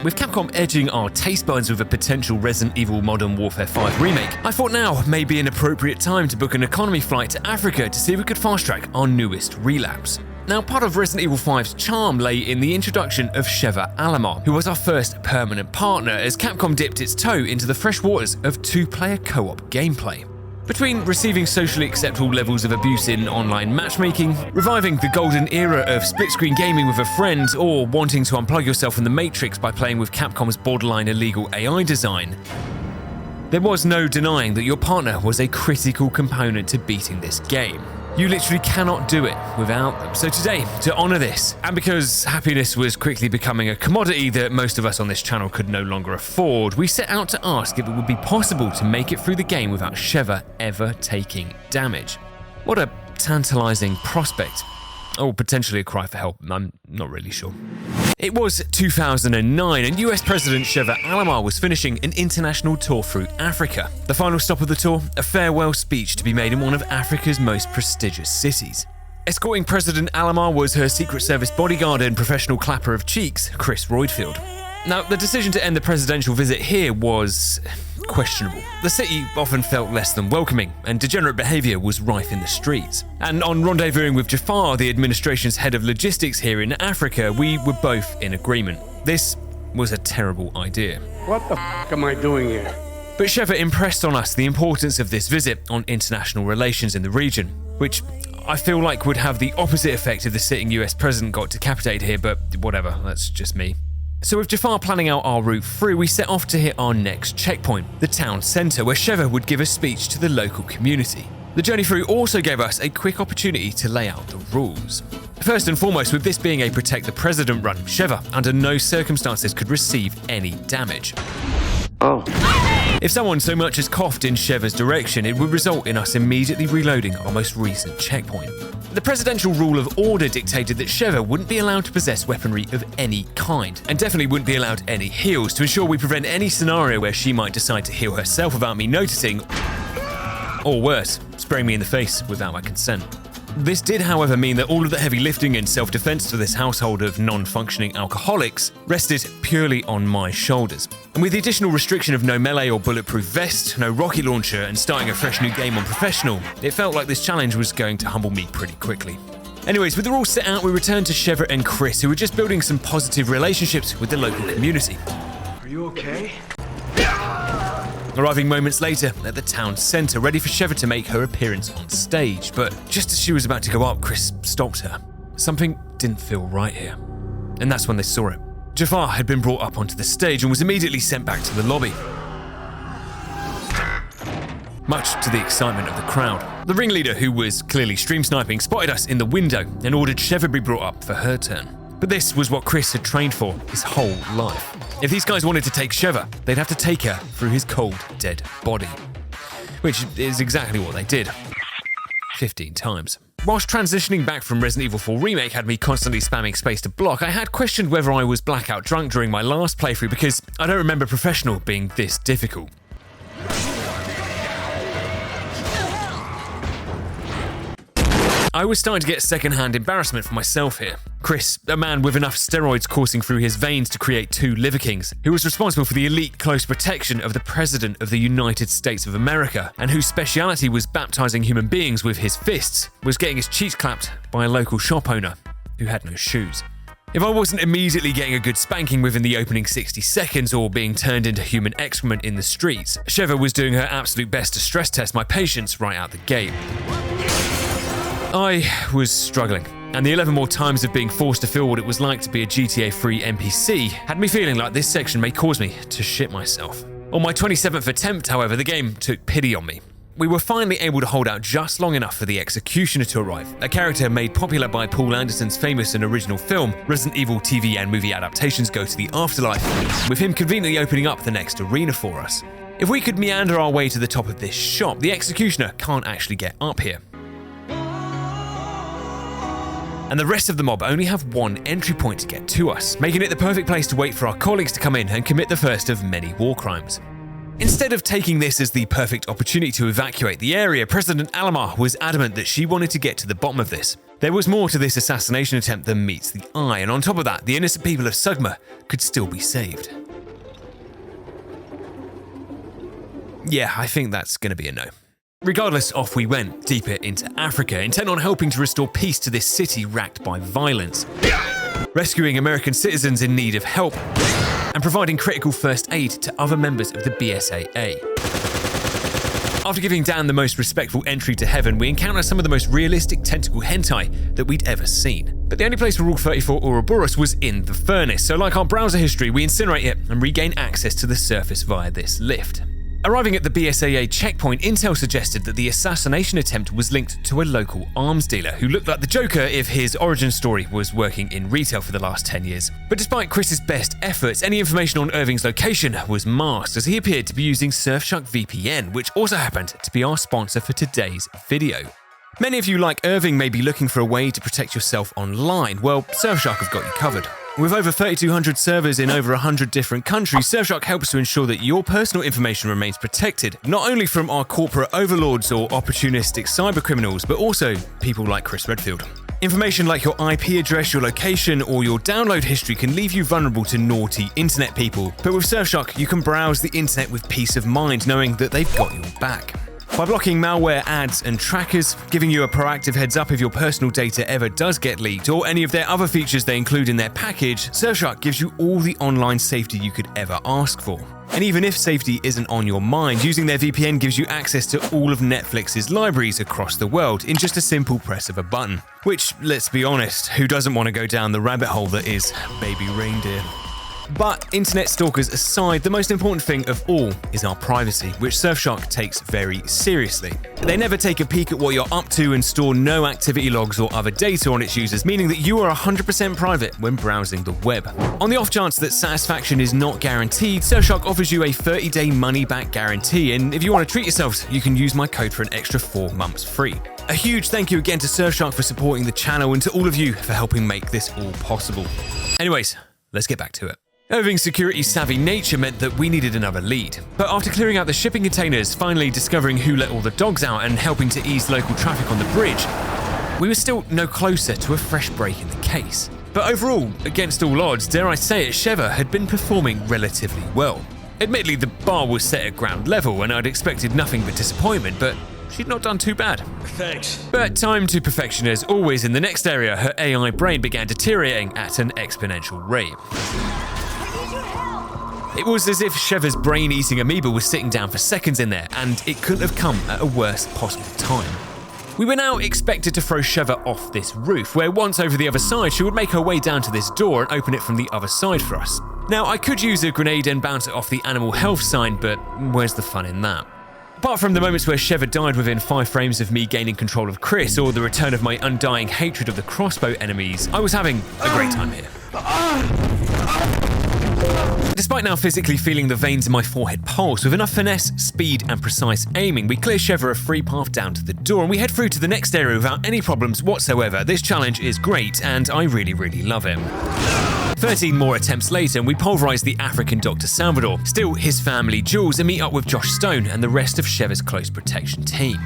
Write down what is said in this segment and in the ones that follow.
With Capcom edging our taste buds with a potential Resident Evil Modern Warfare 5 remake, I thought now may be an appropriate time to book an economy flight to Africa to see if we could fast-track our newest relapse. Now, part of Resident Evil 5's charm lay in the introduction of Sheva Alomar, who was our first permanent partner as Capcom dipped its toe into the fresh waters of two-player co-op gameplay. Between receiving socially acceptable levels of abuse in online matchmaking, reviving the golden era of split-screen gaming with a friend, or wanting to unplug yourself from the Matrix by playing with Capcom's borderline illegal AI design, there was no denying that your partner was a critical component to beating this game. You literally cannot do it without them. So today, to honour this, and because happiness was quickly becoming a commodity that most of us on this channel could no longer afford, we set out to ask if it would be possible to make it through the game without Sheva ever taking damage. What a tantalising prospect. Or potentially a cry for help, I'm not really sure. It was 2009 and US President Sheva Alomar was finishing an international tour through Africa. The final stop of the tour, a farewell speech to be made in one of Africa's most prestigious cities. Escorting President Alomar was her Secret Service bodyguard and professional clapper of cheeks, Chris Roydfield. Now, the decision to end the presidential visit here was questionable. The city often felt less than welcoming, and degenerate behaviour was rife in the streets. And on rendezvousing with Jafar, the administration's head of logistics here in Africa, we were both in agreement. This was a terrible idea. What the f*** am I doing here? But Sheva impressed on us the importance of this visit on international relations in the region, which I feel like would have the opposite effect if the sitting US president got decapitated here, but whatever, that's just me. So with Jafar planning out our route through, we set off to hit our next checkpoint, the town centre, where Sheva would give a speech to the local community. The journey through also gave us a quick opportunity to lay out the rules. First and foremost, with this being a Protect the President run, Sheva, under no circumstances, could receive any damage. Oh. If someone so much as coughed in Sheva's direction, it would result in us immediately reloading our most recent checkpoint. The presidential rule of order dictated that Sheva wouldn't be allowed to possess weaponry of any kind, and definitely wouldn't be allowed any heals to ensure we prevent any scenario where she might decide to heal herself without me noticing, or worse, spraying me in the face without my consent. This did, however, mean that all of the heavy lifting and self-defense for this household of non-functioning alcoholics rested purely on my shoulders. And with the additional restriction of no melee or bulletproof vest, no rocket launcher, and starting a fresh new game on professional, it felt like this challenge was going to humble me pretty quickly. Anyways, with the rules set out, we returned to Sheva and Chris, who were just building some positive relationships with the local community. Are you okay? Arriving moments later at the town centre, ready for Sheva to make her appearance on stage, but just as she was about to go up, Chris stopped her. Something didn't feel right here. And that's when they saw it. Jafar had been brought up onto the stage and was immediately sent back to the lobby, much to the excitement of the crowd. The ringleader, who was clearly stream sniping, spotted us in the window and ordered Sheva be brought up for her turn. But this was what Chris had trained for his whole life. If these guys wanted to take Sheva, they'd have to take her through his cold, dead body. Which is exactly what they did. 15 times. Whilst transitioning back from Resident Evil 4 Remake had me constantly spamming space to block, I had questioned whether I was blackout drunk during my last playthrough because I don't remember Professional being this difficult. I was starting to get second-hand embarrassment for myself here. Chris, a man with enough steroids coursing through his veins to create two Liver Kings, who was responsible for the elite close protection of the President of the United States of America, and whose speciality was baptizing human beings with his fists, was getting his cheeks clapped by a local shop owner who had no shoes. If I wasn't immediately getting a good spanking within the opening 60 seconds or being turned into human excrement in the streets, Sheva was doing her absolute best to stress test my patience right out the gate. I was struggling, and the 11 more times of being forced to feel what it was like to be a GTA 3 NPC had me feeling like this section may cause me to shit myself. On my 27th attempt, however, the game took pity on me. We were finally able to hold out just long enough for the Executioner to arrive, a character made popular by Paul Anderson's famous and original film, Resident Evil TV and movie adaptations Go to the Afterlife, with him conveniently opening up the next arena for us. If we could meander our way to the top of this shop, the Executioner can't actually get up here. And the rest of the mob only have one entry point to get to us, making it the perfect place to wait for our colleagues to come in and commit the first of many war crimes. Instead of taking this as the perfect opportunity to evacuate the area, President Alomar was adamant that she wanted to get to the bottom of this. There was more to this assassination attempt than meets the eye, and on top of that, the innocent people of Sugma could still be saved. Yeah, I think that's going to be a no. Regardless, off we went, deeper into Africa, intent on helping to restore peace to this city racked by violence, rescuing American citizens in need of help, and providing critical first aid to other members of the BSAA. After giving Dan the most respectful entry to heaven, we encounter some of the most realistic tentacle hentai that we'd ever seen. But the only place for Rule 34 Ouroboros was in the furnace, so like our browser history, we incinerate it and regain access to the surface via this lift. Arriving at the BSAA checkpoint, intel suggested that the assassination attempt was linked to a local arms dealer who looked like the Joker if his origin story was working in retail for the last 10 years. But despite Chris's best efforts, any information on Irving's location was masked as he appeared to be using Surfshark VPN, which also happened to be our sponsor for today's video. Many of you like Irving may be looking for a way to protect yourself online. Well, Surfshark have got you covered. With over 3,200 servers in over 100 different countries, Surfshark helps to ensure that your personal information remains protected, not only from our corporate overlords or opportunistic cybercriminals, but also people like Chris Redfield. Information like your IP address, your location, or your download history can leave you vulnerable to naughty internet people. But with Surfshark, you can browse the internet with peace of mind, knowing that they've got your back. By blocking malware, ads, and trackers, giving you a proactive heads up if your personal data ever does get leaked, or any of their other features they include in their package, Surfshark gives you all the online safety you could ever ask for. And even if safety isn't on your mind, using their VPN gives you access to all of Netflix's libraries across the world in just a simple press of a button. Which, let's be honest, who doesn't want to go down the rabbit hole that is baby reindeer? But internet stalkers aside, the most important thing of all is our privacy, which Surfshark takes very seriously. They never take a peek at what you're up to and store no activity logs or other data on its users, meaning that you are 100% private when browsing the web. On the off chance that satisfaction is not guaranteed, Surfshark offers you a 30-day money-back guarantee, and if you want to treat yourselves, you can use my code for an extra 4 months free. A huge thank you again to Surfshark for supporting the channel and to all of you for helping make this all possible. Anyways, let's get back to it. Irving's security-savvy nature meant that we needed another lead. But after clearing out the shipping containers, finally discovering who let all the dogs out, and helping to ease local traffic on the bridge, we were still no closer to a fresh break in the case. But overall, against all odds, dare I say it, Sheva had been performing relatively well. Admittedly, the bar was set at ground level, and I'd expected nothing but disappointment, but she'd not done too bad. Thanks. But time to perfection as always in the next area, her AI brain began deteriorating at an exponential rate. It was as if Sheva's brain-eating amoeba was sitting down for seconds in there, and it couldn't have come at a worse possible time. We were now expected to throw Sheva off this roof, where once over the other side, she would make her way down to this door and open it from the other side for us. Now, I could use a grenade and bounce it off the animal health sign, but where's the fun in that? Apart from the moments where Sheva died within 5 frames of me gaining control of Chris, or the return of my undying hatred of the crossbow enemies, I was having a great time here. Despite now physically feeling the veins in my forehead pulse, with enough finesse, speed, and precise aiming, we clear Sheva a free path down to the door, and we head through to the next area without any problems whatsoever. This challenge is great, and I really love it. 13 more attempts later, and we pulverize the African Dr. Salvador, steal his family jewels, and meet up with Josh Stone and the rest of Sheva's close protection team.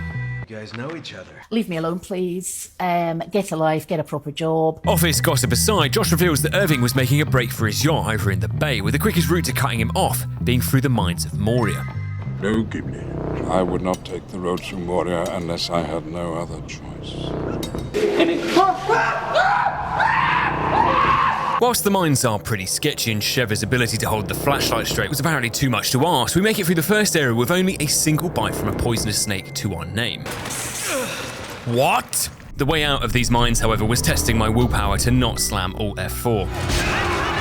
You guys know each other. Leave me alone, please. Get a life, get a proper job. Office gossip aside, Josh reveals that Irving was making a break for his yacht over in the bay, with the quickest route to cutting him off being through the mines of Moria. No, Gimli. I would not take the road through Moria unless I had no other choice. Whilst the mines are pretty sketchy and Sheva's ability to hold the flashlight straight was apparently too much to ask, we make it through the first area with only a single bite from a poisonous snake to our name. What? The way out of these mines, however, was testing my willpower to not slam Alt F4.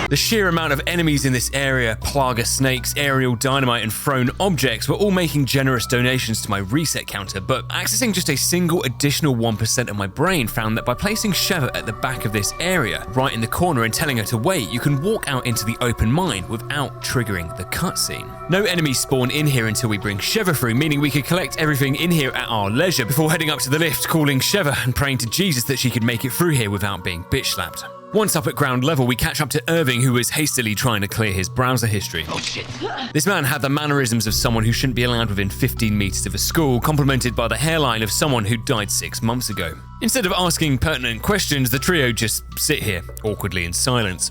The sheer amount of enemies in this area, plaga snakes, aerial dynamite, and thrown objects were all making generous donations to my reset counter, but accessing just a single additional 1% of my brain found that by placing Sheva at the back of this area, right in the corner, and telling her to wait, you can walk out into the open mine without triggering the cutscene. No enemies spawn in here until we bring Sheva through, meaning we could collect everything in here at our leisure before heading up to the lift, calling Sheva and praying to Jesus that she could make it through here without being bitch slapped. Once up at ground level, we catch up to Irving, who was hastily trying to clear his browser history. Oh shit. This man had the mannerisms of someone who shouldn't be allowed within 15 meters of a school, complemented by the hairline of someone who died 6 months ago. Instead of asking pertinent questions, the trio just sit here, awkwardly in silence.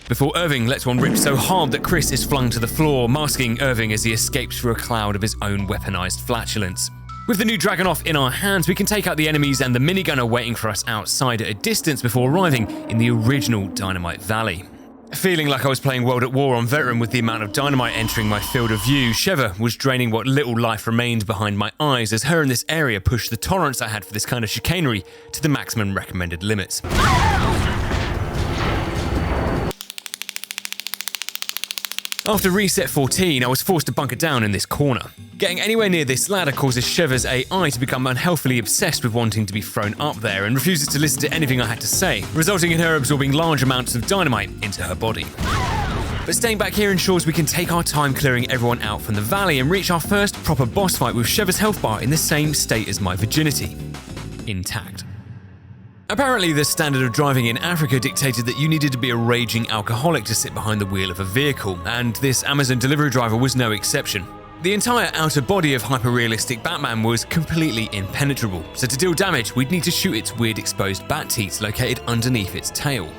Before Irving lets one rip so hard that Chris is flung to the floor, masking Irving as he escapes through a cloud of his own weaponized flatulence. With the new Dragunov in our hands, we can take out the enemies and the minigunner waiting for us outside at a distance before arriving in the original Dynamite Valley. Feeling like I was playing World at War on Veteran with the amount of dynamite entering my field of view, Sheva was draining what little life remained behind my eyes as her in this area pushed the tolerance I had for this kind of chicanery to the maximum recommended limits. After reset 14, I was forced to bunker down in this corner. Getting anywhere near this ladder causes Sheva's AI to become unhealthily obsessed with wanting to be thrown up there and refuses to listen to anything I had to say, resulting in her absorbing large amounts of dynamite into her body. But staying back here ensures we can take our time clearing everyone out from the valley and reach our first proper boss fight with Sheva's health bar in the same state as my virginity. Intact. Apparently, the standard of driving in Africa dictated that you needed to be a raging alcoholic to sit behind the wheel of a vehicle, and this Amazon delivery driver was no exception. The entire outer body of hyper-realistic Batman was completely impenetrable, so to deal damage, we'd need to shoot its weird exposed bat teats located underneath its tail.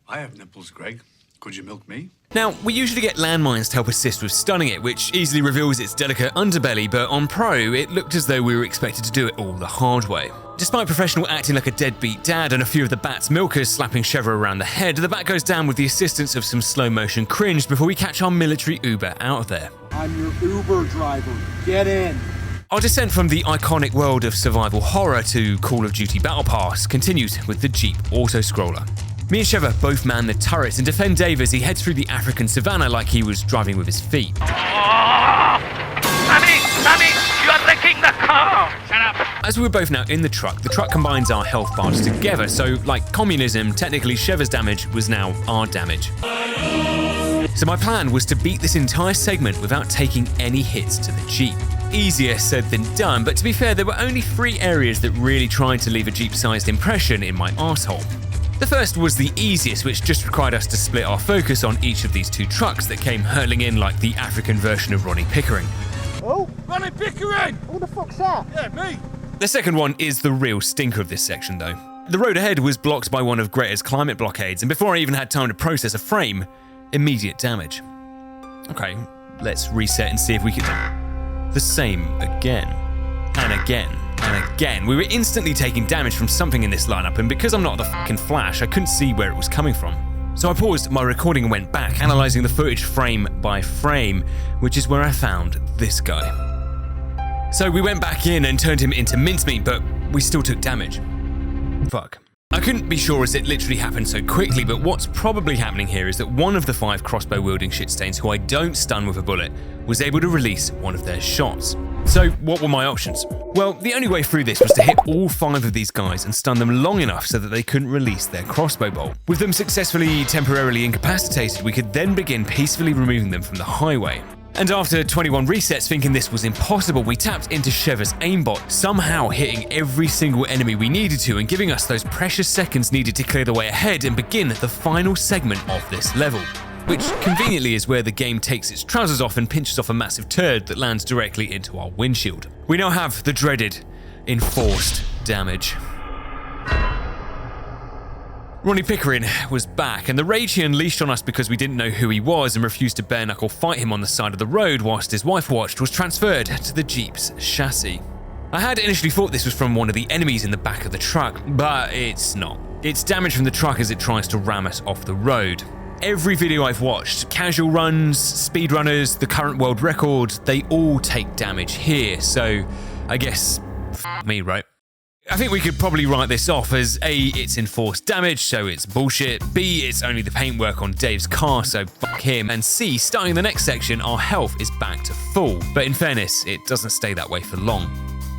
I have nipples, Greg. Could you milk me? Now, we usually get landmines to help assist with stunning it, which easily reveals its delicate underbelly, but on Pro, it looked as though we were expected to do it all the hard way. Despite Professional acting like a deadbeat dad and a few of the Bat's milkers slapping Sheva around the head, the Bat goes down with the assistance of some slow-motion cringe before we catch our military Uber out of there. I'm your Uber driver. Get in. Our descent from the iconic world of survival horror to Call of Duty Battle Pass continues with the Jeep auto-scroller. Me and Sheva both man the turrets and defend Dave as he heads through the African savannah like he was driving with his feet. Sammy, you are wrecking the car! Shut up! As we were both now in the truck combines our health bars together, so like communism, technically Sheva's damage was now our damage. So my plan was to beat this entire segment without taking any hits to the Jeep. Easier said than done, but to be fair, there were only 3 areas that really tried to leave a Jeep-sized impression in my arsehole. The first was the easiest, which just required us to split our focus on each of these 2 trucks that came hurtling in like the African version of Ronnie Pickering. Oh, Ronnie Pickering! who the fuck's that? Yeah, me! The second one is the real stinker of this section though. The road ahead was blocked by one of Greta's climate blockades, and before I even had time to process a frame, immediate damage. Okay, let's reset and see if we can... The same again. And again. And again. We were instantly taking damage from something in this lineup, and because I'm not the fucking Flash, I couldn't see where it was coming from. So I paused my recording and went back, analysing the footage frame by frame, which is where I found this guy. So we went back in and turned him into mincemeat, but we still took damage. Fuck. I couldn't be sure as it literally happened so quickly, but what's probably happening here is that one of the 5 crossbow-wielding shitstains who I don't stun with a bullet was able to release one of their shots. So what were my options? Well, the only way through this was to hit all 5 of these guys and stun them long enough so that they couldn't release their crossbow bolt. With them successfully temporarily incapacitated, we could then begin peacefully removing them from the highway. And after 21 resets, thinking this was impossible, we tapped into Sheva's aimbot, somehow hitting every single enemy we needed to and giving us those precious seconds needed to clear the way ahead and begin the final segment of this level. Which conveniently is where the game takes its trousers off and pinches off a massive turd that lands directly into our windshield. We now have the dreaded enforced damage. Ronnie Pickering was back, and the rage he unleashed on us because we didn't know who he was and refused to bare-knuckle fight him on the side of the road whilst his wife watched was transferred to the Jeep's chassis. I had initially thought this was from one of the enemies in the back of the truck, but it's not. It's damage from the truck as it tries to ram us off the road. Every video I've watched, casual runs, speedrunners, the current world record, they all take damage here, so I guess f*** me, right? I think we could probably write this off as A, it's enforced damage, so it's bullshit, B, it's only the paintwork on Dave's car, so fuck him, and C, starting the next section, our health is back to full. But in fairness, it doesn't stay that way for long.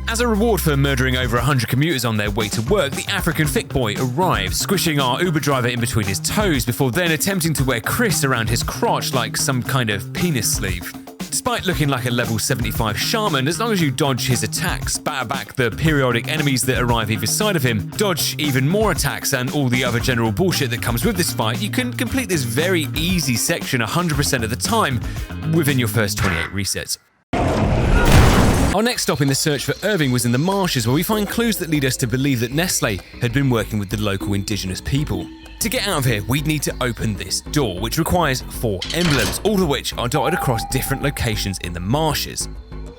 As a reward for murdering over 100 commuters on their way to work, the African thick boy arrives, squishing our Uber driver in between his toes before then attempting to wear Chris around his crotch like some kind of penis sleeve. Despite looking like a level 75 shaman, as long as you dodge his attacks, batter back the periodic enemies that arrive either side of him, dodge even more attacks and all the other general bullshit that comes with this fight, you can complete this very easy section 100% of the time within your first 28 resets. Our next stop in the search for Irving was in the marshes, where we find clues that lead us to believe that Nestle had been working with the local indigenous people. To get out of here, we'd need to open this door, which requires 4 emblems, all of which are dotted across different locations in the marshes.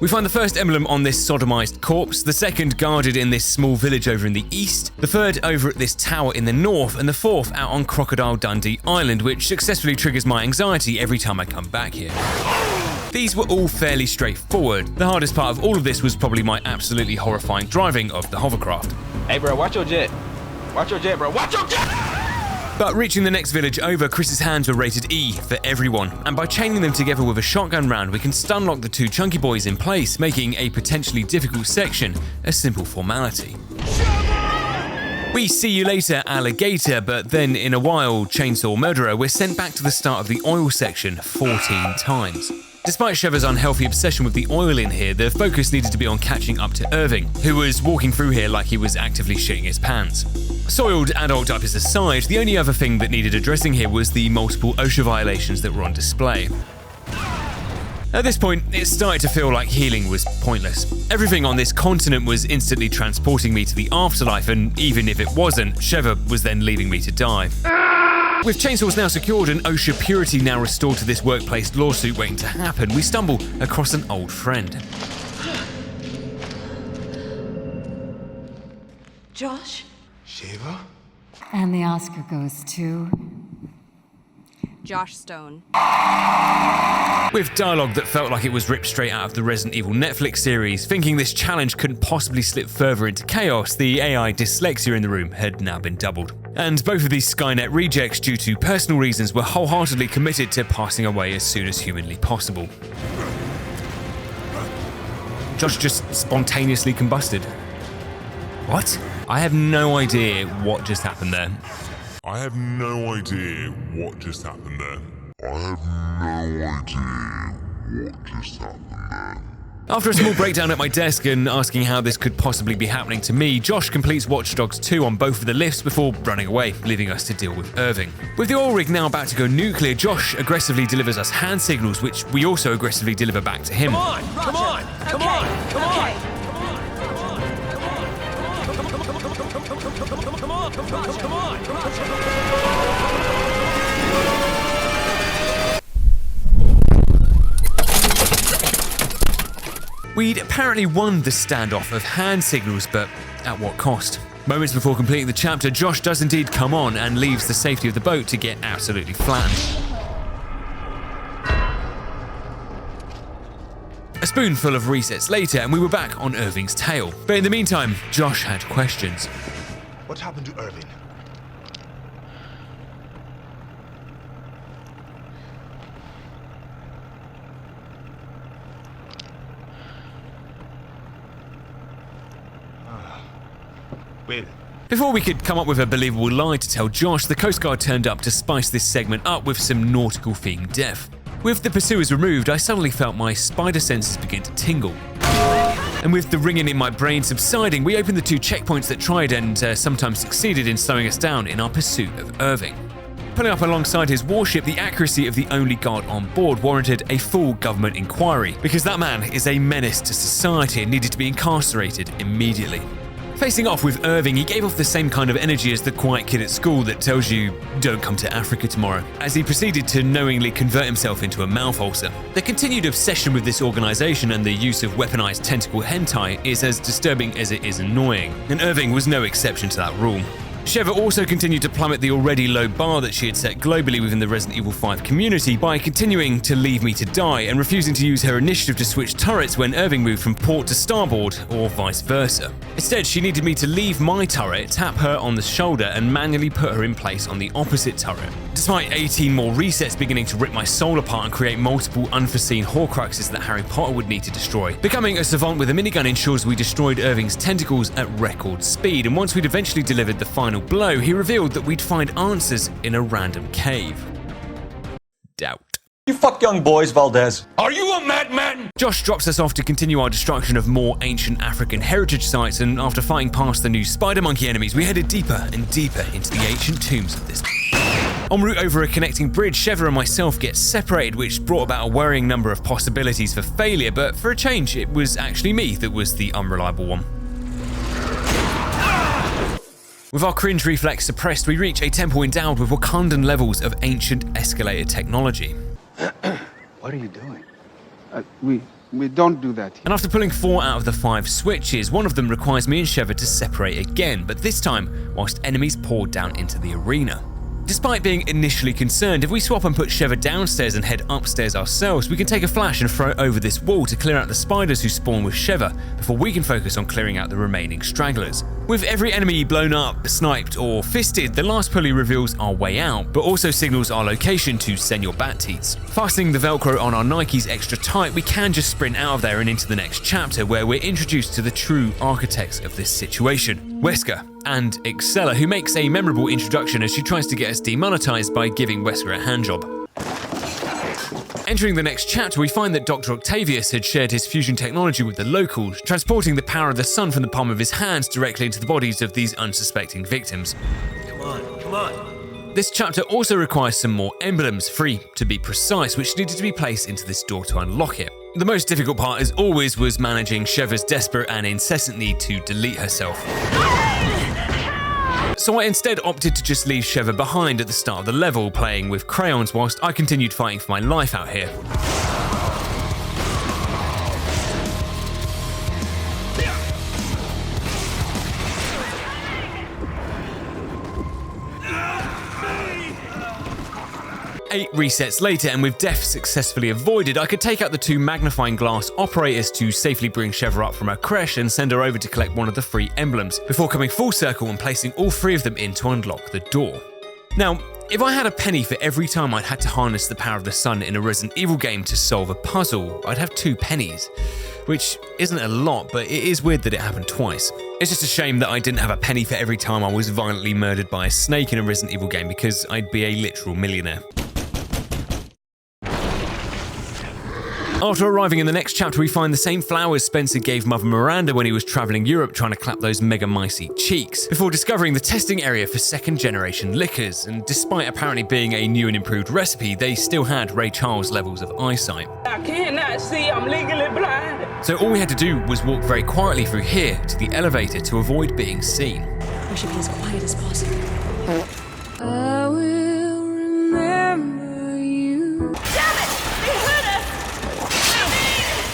We find the first emblem on this sodomized corpse, the second guarded in this small village over in the east, the third over at this tower in the north, and the fourth out on Crocodile Dundee Island, which successfully triggers my anxiety every time I come back here. These were all fairly straightforward. The hardest part of all of this was probably my absolutely horrifying driving of the hovercraft. Hey bro, watch your jet. Watch your jet, bro. Watch your jet! But reaching the next village over, Chris's hands were rated E for everyone, and by chaining them together with a shotgun round, we can stun-lock the 2 chunky boys in place, making a potentially difficult section a simple formality. We see you later, alligator, but then in a while, chainsaw murderer, we're sent back to the start of the oil section 14 times. Despite Sheva's unhealthy obsession with the oil in here, the focus needed to be on catching up to Irving, who was walking through here like he was actively shitting his pants. Soiled adult diapers aside, the only other thing that needed addressing here was the multiple OSHA violations that were on display. At this point, it started to feel like healing was pointless. Everything on this continent was instantly transporting me to the afterlife, and even if it wasn't, Sheva was then leaving me to die. With chainsaws now secured and OSHA purity now restored to this workplace lawsuit waiting to happen, we stumble across an old friend. Josh? Sheva? And the Oscar goes to... Josh Stone. With dialogue that felt like it was ripped straight out of the Resident Evil Netflix series, thinking this challenge couldn't possibly slip further into chaos, the AI dyslexia in the room had now been doubled. And both of these Skynet rejects, due to personal reasons, were wholeheartedly committed to passing away as soon as humanly possible. Josh just spontaneously combusted. What? I have no idea what just happened there. I have no idea what just happened there. After a small breakdown at my desk and asking how this could possibly be happening to me, Josh completes Watch Dogs 2 on both of the lifts before running away, leaving us to deal with Irving. With the oil rig now about to go nuclear, Josh aggressively delivers us hand signals, which we also aggressively deliver back to him. Come on! Come on! Come on! Come on! We'd apparently won the standoff of hand signals, but at what cost? Moments before completing the chapter, Josh does indeed come on and leaves the safety of the boat to get absolutely flattened. A spoonful of resets later, and we were back on Irving's tail. But in the meantime, Josh had questions. What happened to Irving? Wait. Before we could come up with a believable lie to tell Josh, the Coast Guard turned up to spice this segment up with some nautical-themed death. With the pursuers removed, I suddenly felt my spider senses begin to tingle. And with the ringing in my brain subsiding, we opened the 2 checkpoints that tried and sometimes succeeded in slowing us down in our pursuit of Irving. Pulling up alongside his warship, the accuracy of the only guard on board warranted a full government inquiry, because that man is a menace to society and needed to be incarcerated immediately. Facing off with Irving, he gave off the same kind of energy as the quiet kid at school that tells you, don't come to Africa tomorrow, as he proceeded to knowingly convert himself into a mouth ulcer. The continued obsession with this organization and the use of weaponized tentacle hentai is as disturbing as it is annoying, and Irving was no exception to that rule. Sheva also continued to plummet the already low bar that she had set globally within the Resident Evil 5 community by continuing to leave me to die and refusing to use her initiative to switch turrets when Irving moved from port to starboard, or vice versa. Instead, she needed me to leave my turret, tap her on the shoulder, and manually put her in place on the opposite turret. Despite 18 more resets beginning to rip my soul apart and create multiple unforeseen Horcruxes that Harry Potter would need to destroy, becoming a savant with a minigun ensures we destroyed Irving's tentacles at record speed, and once we'd eventually delivered the final blow, he revealed that we'd find answers in a random cave. Doubt. You fuck young boys, Valdez. Are you a madman? Josh drops us off to continue our destruction of more ancient African heritage sites, and after fighting past the new spider monkey enemies, we headed deeper and deeper into the ancient tombs of this. En route over a connecting bridge, Sheva and myself get separated, which brought about a worrying number of possibilities for failure, but for a change, it was actually me that was the unreliable one. With our cringe reflex suppressed, we reach a temple endowed with Wakandan levels of ancient escalator technology. What are you doing? We don't do that here. And after pulling 4 out of the 5 switches, one of them requires me and Sheva to separate again, but this time whilst enemies pour down into the arena. Despite being initially concerned, if we swap and put Sheva downstairs and head upstairs ourselves, we can take a flash and throw it over this wall to clear out the spiders who spawn with Sheva before we can focus on clearing out the remaining stragglers. With every enemy blown up, sniped, or fisted, the last pulley reveals our way out, but also signals our location to Senor Bat-Teats. Fastening the Velcro on our Nikes extra tight, we can just sprint out of there and into the next chapter, where we're introduced to the true architects of this situation, Wesker and Excella, who makes a memorable introduction as she tries to get us demonetized by giving Wesker a handjob. Entering the next chapter, we find that Dr. Octavius had shared his fusion technology with the locals, transporting the power of the sun from the palm of his hands directly into the bodies of these unsuspecting victims. Come on, come on. This chapter also requires some more emblems, 3 to be precise, which needed to be placed into this door to unlock it. The most difficult part, as always, was managing Sheva's desperate and incessant need to delete herself. So I instead opted to just leave Sheva behind at the start of the level, playing with crayons whilst I continued fighting for my life out here. 8 resets later, and with death successfully avoided, I could take out the 2 magnifying glass operators to safely bring Sheva up from her creche and send her over to collect one of the 3 emblems, before coming full circle and placing all 3 of them in to unlock the door. Now, if I had a penny for every time I'd had to harness the power of the sun in a Resident Evil game to solve a puzzle, I'd have 2 pennies. Which isn't a lot, but it is weird that it happened twice. It's just a shame that I didn't have a penny for every time I was violently murdered by a snake in a Resident Evil game, because I'd be a literal millionaire. After arriving in the next chapter, we find the same flowers Spencer gave Mother Miranda when he was traveling Europe trying to clap those mega micey cheeks, before discovering the testing area for 2nd generation liquors, and despite apparently being a new and improved recipe, they still had Ray Charles levels of eyesight. I cannot see, I'm legally blind. So all we had to do was walk very quietly through here to the elevator to avoid being seen. We should be as quiet as possible. I will remember you. Damn it! They hurt us!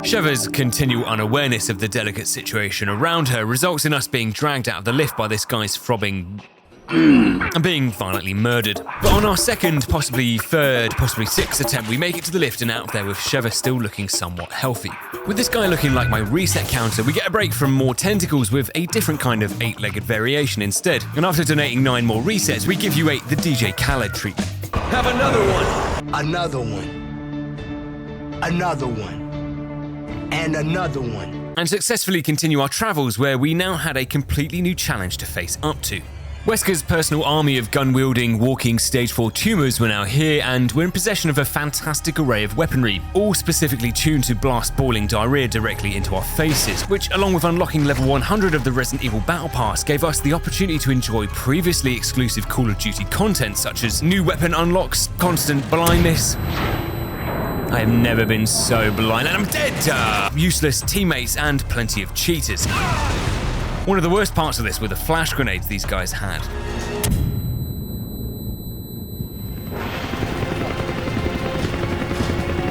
Sheva's continual unawareness of the delicate situation around her results in us being dragged out of the lift by this guy's throbbing and being violently murdered. But on our 2nd, possibly 3rd, possibly 6th attempt, we make it to the lift and out of there with Sheva still looking somewhat healthy. With this guy looking like my reset counter, we get a break from more tentacles with a different kind of 8-legged variation instead. And after donating 9 more resets, we give you 8 the DJ Khaled treatment. Have another one. Another one. Another one. And another one. And successfully continue our travels, where we now had a completely new challenge to face up to. Wesker's personal army of gun-wielding, walking stage 4 tumors were now here, and we're in possession of a fantastic array of weaponry, all specifically tuned to blast boiling diarrhea directly into our faces, which, along with unlocking level 100 of the Resident Evil Battle Pass, gave us the opportunity to enjoy previously exclusive Call of Duty content such as new weapon unlocks, constant blindness. I have never been so blind, and I'm dead! Useless teammates and plenty of cheaters. One of the worst parts of this were the flash grenades these guys had.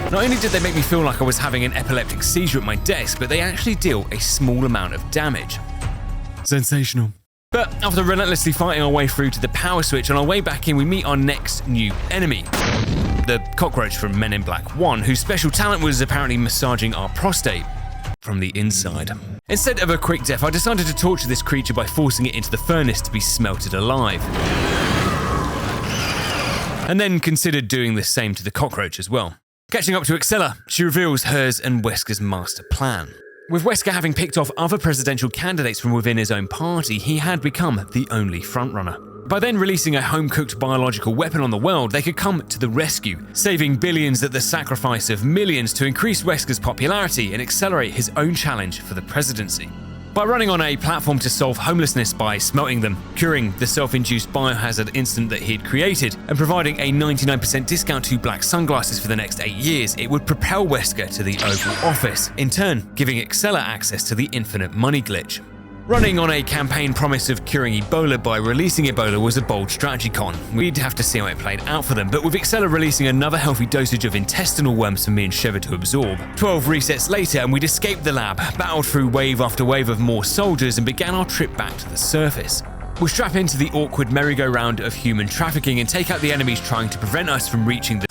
Not only did they make me feel like I was having an epileptic seizure at my desk, but they actually deal a small amount of damage. Sensational. But after relentlessly fighting our way through to the power switch, on our way back in we meet our next new enemy. The cockroach from Men in Black 1, whose special talent was apparently massaging our prostate from the inside. Instead of a quick death, I decided to torture this creature by forcing it into the furnace to be smelted alive. And then considered doing the same to the cockroach as well. Catching up to Excella, she reveals hers and Wesker's master plan. With Wesker having picked off other presidential candidates from within his own party, he had become the only frontrunner. By then releasing a home-cooked biological weapon on the world, they could come to the rescue, saving billions at the sacrifice of millions to increase Wesker's popularity and accelerate his own challenge for the presidency. By running on a platform to solve homelessness by smelting them, curing the self-induced biohazard incident that he'd created, and providing a 99% discount to black sunglasses for the next 8 years, it would propel Wesker to the Oval Office, in turn giving Excella access to the infinite money glitch. Running on a campaign promise of curing Ebola by releasing Ebola was a bold strategy con. We'd have to see how it played out for them, but with Excella releasing another healthy dosage of intestinal worms for me and Sheva to absorb. 12 resets later and we'd escaped the lab, battled through wave after wave of more soldiers and began our trip back to the surface. We'll strap into the awkward merry-go-round of human trafficking and take out the enemies trying to prevent us from reaching the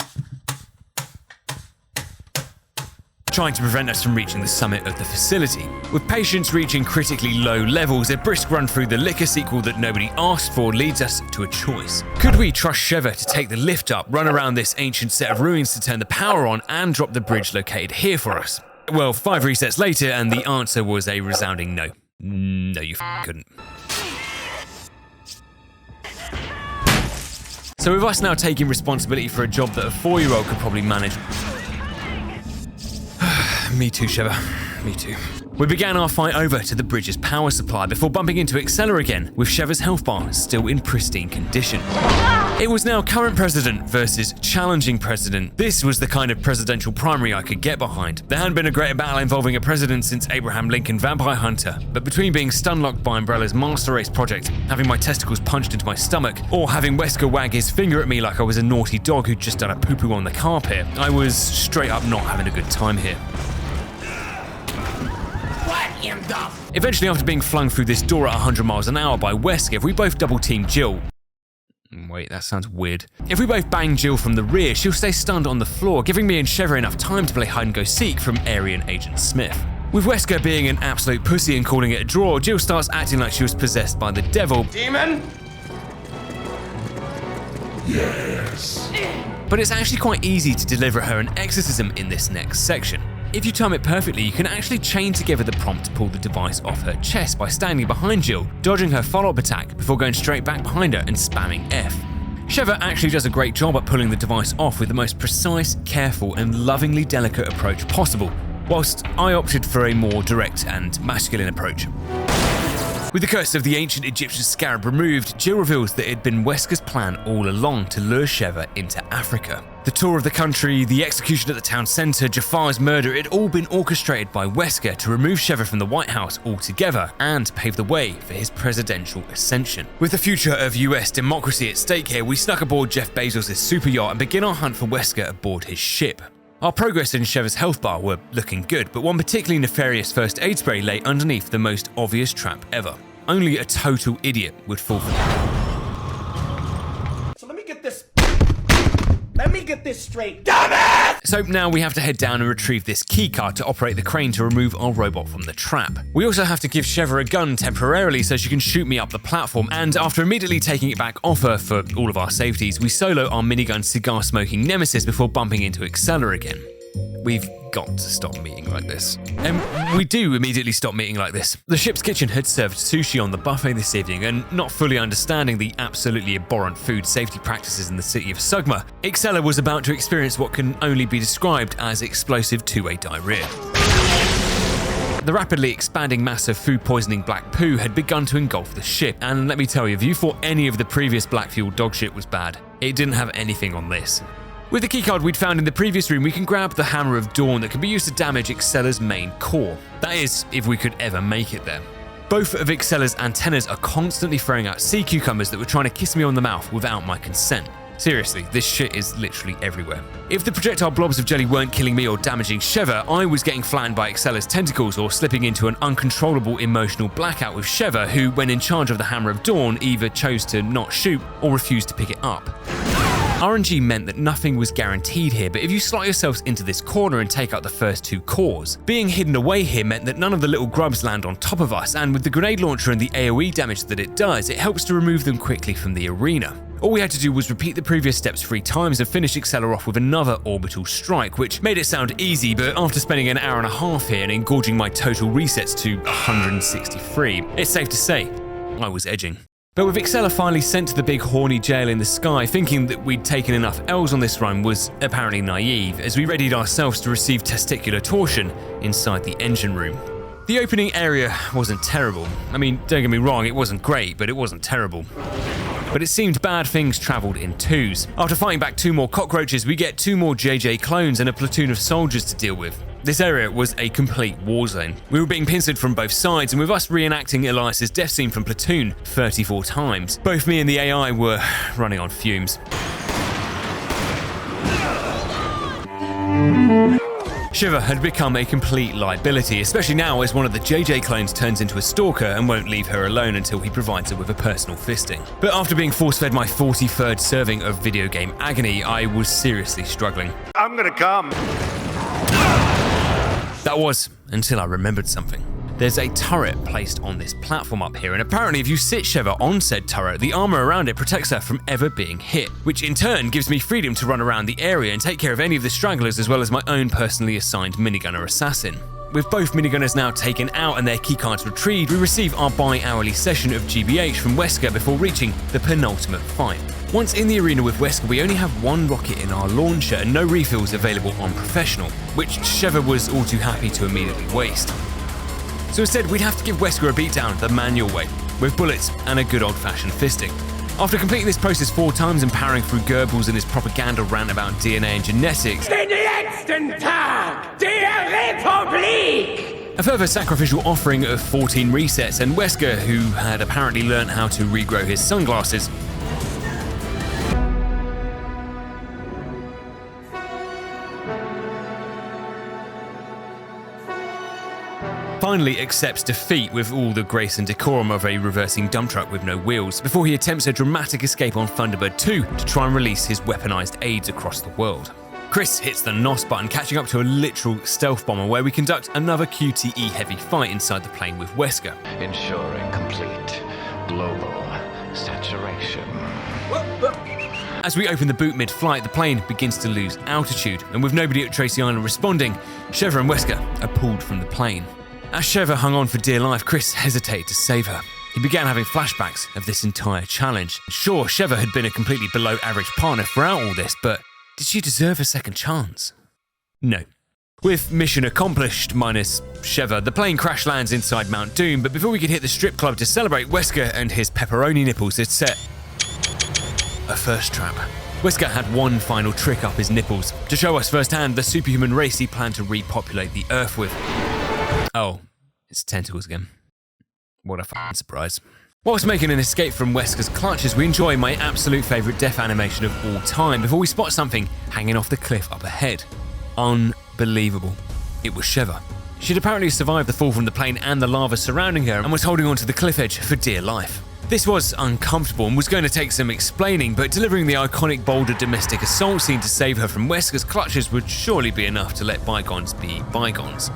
summit of the facility. With patients reaching critically low levels, a brisk run through the liquor sequel that nobody asked for leads us to a choice. Could we trust Sheva to take the lift up, run around this ancient set of ruins to turn the power on, and drop the bridge located here for us? Well, 5 resets later, and the answer was a resounding no. No, you couldn't. So with us now taking responsibility for a job that a 4-year-old could probably manage. Me too, Sheva. Me too. We began our fight over to the bridge's power supply before bumping into Excella again, with Sheva's health bar still in pristine condition. It was now current president versus challenging president. This was the kind of presidential primary I could get behind. There hadn't been a greater battle involving a president since Abraham Lincoln Vampire Hunter, but between being stun-locked by Umbrella's Master Race project, having my testicles punched into my stomach, or having Wesker wag his finger at me like I was a naughty dog who'd just done a poo-poo on the carpet, I was straight up not having a good time here. Eventually, after being flung through this door at 100 miles an hour by Wesker, we both double-teamed Jill. Wait, that sounds weird. If we both bang Jill from the rear, she'll stay stunned on the floor, giving me and Sheva enough time to play hide-and-go-seek from Aryan Agent Smith. With Wesker being an absolute pussy and calling it a draw, Jill starts acting like she was possessed by the devil. Demon? Yes. But it's actually quite easy to deliver her an exorcism in this next section. If you time it perfectly, you can actually chain together the prompt to pull the device off her chest by standing behind Jill, dodging her follow-up attack before going straight back behind her and spamming F. Sheva actually does a great job at pulling the device off with the most precise, careful, and lovingly delicate approach possible, whilst I opted for a more direct and masculine approach. With the curse of the ancient Egyptian scarab removed, Jill reveals that it had been Wesker's plan all along to lure Sheva into Africa. The tour of the country, the execution at the town centre, Jafar's murder, it had all been orchestrated by Wesker to remove Sheva from the White House altogether and pave the way for his presidential ascension. With the future of US democracy at stake here, we snuck aboard Jeff Bezos' super yacht and begin our hunt for Wesker aboard his ship. Our progress in Sheva's health bar were looking good, but one particularly nefarious first aid spray lay underneath the most obvious trap ever. Only a total idiot would fall for it. So let me get this straight. Dumbass! So now we have to head down and retrieve this keycard to operate the crane to remove our robot from the trap. We also have to give Sheva a gun temporarily so she can shoot me up the platform, and after immediately taking it back off her for all of our safeties, we solo our minigun cigar-smoking nemesis before bumping into Excella again. We've got to stop meeting like this. And we do immediately stop meeting like this. The ship's kitchen had served sushi on the buffet this evening, and not fully understanding the absolutely abhorrent food safety practices in the city of Sugma, Excella was about to experience what can only be described as explosive two-way diarrhea. The rapidly expanding mass of food-poisoning black poo had begun to engulf the ship, and let me tell you, if you thought any of the previous black-fueled dog shit was bad, it didn't have anything on this. With the keycard we'd found in the previous room, we can grab the Hammer of Dawn that can be used to damage Excella's main core. That is, if we could ever make it there. Both of Excella's antennas are constantly throwing out sea cucumbers that were trying to kiss me on the mouth without my consent. Seriously, this shit is literally everywhere. If the projectile blobs of jelly weren't killing me or damaging Sheva, I was getting flattened by Excella's tentacles or slipping into an uncontrollable emotional blackout with Sheva, who, when in charge of the Hammer of Dawn, either chose to not shoot or refused to pick it up. RNG meant that nothing was guaranteed here, but if you slot yourselves into this corner and take out the first 2 cores, being hidden away here meant that none of the little grubs land on top of us, and with the grenade launcher and the AoE damage that it does, it helps to remove them quickly from the arena. All we had to do was repeat the previous steps 3 times and finish Excella off with another orbital strike, which made it sound easy, but after spending an hour and a half here and engorging my total resets to 163, it's safe to say I was edging. But with Excella finally sent to the big horny jail in the sky, thinking that we'd taken enough L's on this run was apparently naive, as we readied ourselves to receive testicular torsion inside the engine room. The opening area wasn't terrible. I mean, don't get me wrong, it wasn't great, but it wasn't terrible. But it seemed bad things travelled in twos. After fighting back 2 more cockroaches, we get 2 more JJ clones and a platoon of soldiers to deal with. This area was a complete war zone. We were being pincered from both sides, and with us reenacting Elias's death scene from Platoon 34 times, both me and the AI were running on fumes. Sheva had become a complete liability, especially now as one of the JJ clones turns into a stalker and won't leave her alone until he provides her with a personal fisting. But after being force-fed my 43rd serving of video game agony, I was seriously struggling. I'm gonna come. That was until I remembered something. There's a turret placed on this platform up here, and apparently if you sit Sheva on said turret, the armor around it protects her from ever being hit, which in turn gives me freedom to run around the area and take care of any of the stragglers as well as my own personally assigned minigunner assassin. With both minigunners now taken out and their keycards retrieved, we receive our bi-hourly session of GBH from Wesker before reaching the penultimate fight. Once in the arena with Wesker, we only have 1 rocket in our launcher and no refills available on Professional, which Sheva was all too happy to immediately waste. So instead, we'd have to give Wesker a beatdown the manual way, with bullets and a good old-fashioned fisting. After completing this process 4 times and powering through Goebbels and his propaganda rant about DNA and genetics, Den letzten Tag der Republik! A further sacrificial offering of 14 resets, and Wesker, who had apparently learned how to regrow his sunglasses, finally accepts defeat with all the grace and decorum of a reversing dump truck with no wheels, before he attempts a dramatic escape on Thunderbird 2 to try and release his weaponized aids across the world. Chris hits the NOS button, catching up to a literal stealth bomber where we conduct another QTE heavy fight inside the plane with Wesker. Ensuring complete global saturation. As we open the boot mid-flight, the plane begins to lose altitude, and with nobody at Tracy Island responding, Sheva and Wesker are pulled from the plane. As Sheva hung on for dear life, Chris hesitated to save her. He began having flashbacks of this entire challenge. Sure, Sheva had been a completely below-average partner throughout all this, but did she deserve a second chance? No. With mission accomplished, minus Sheva, the plane crash lands inside Mount Doom, but before we could hit the strip club to celebrate, Wesker and his pepperoni nipples had set a first trap. Wesker had one final trick up his nipples to show us firsthand the superhuman race he planned to repopulate the Earth with. Oh, it's tentacles again. What a f***ing surprise. Whilst making an escape from Wesker's clutches, we enjoy my absolute favourite death animation of all time before we spot something hanging off the cliff up ahead. Unbelievable. It was Sheva. She'd apparently survived the fall from the plane and the lava surrounding her and was holding onto the cliff edge for dear life. This was uncomfortable and was going to take some explaining, but delivering the iconic Boulder domestic assault scene to save her from Wesker's clutches would surely be enough to let bygones be bygones.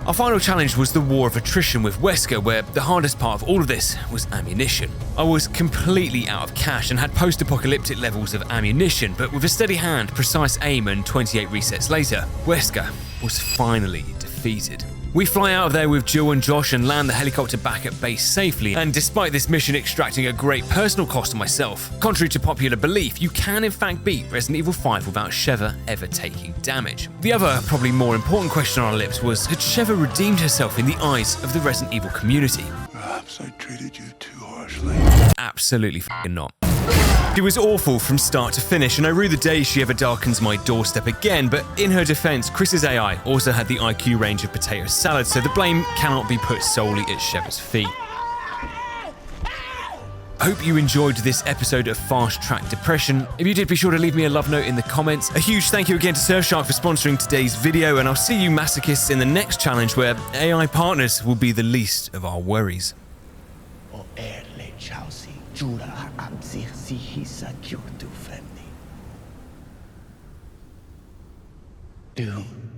Our final challenge was the war of attrition with Wesker, where the hardest part of all of this was ammunition. I was completely out of cash and had post-apocalyptic levels of ammunition, but with a steady hand, precise aim and 28 resets later, Wesker was finally defeated. We fly out of there with Jill and Josh and land the helicopter back at base safely, and despite this mission extracting a great personal cost to myself, contrary to popular belief, you can in fact beat Resident Evil 5 without Sheva ever taking damage. The other, probably more important question on our lips was, had Sheva redeemed herself in the eyes of the Resident Evil community? Perhaps I treated you too harshly. Absolutely f***ing not. She was awful from start to finish, and I rue the day she ever darkens my doorstep again, but in her defense, Chris's AI also had the IQ range of potato salad, so the blame cannot be put solely at Sheva's feet. I hope you enjoyed this episode of Fast Track Depression. If you did, be sure to leave me a love note in the comments. A huge thank you again to Surfshark for sponsoring today's video, and I'll see you masochists in the next challenge where AI partners will be the least of our worries. Doom.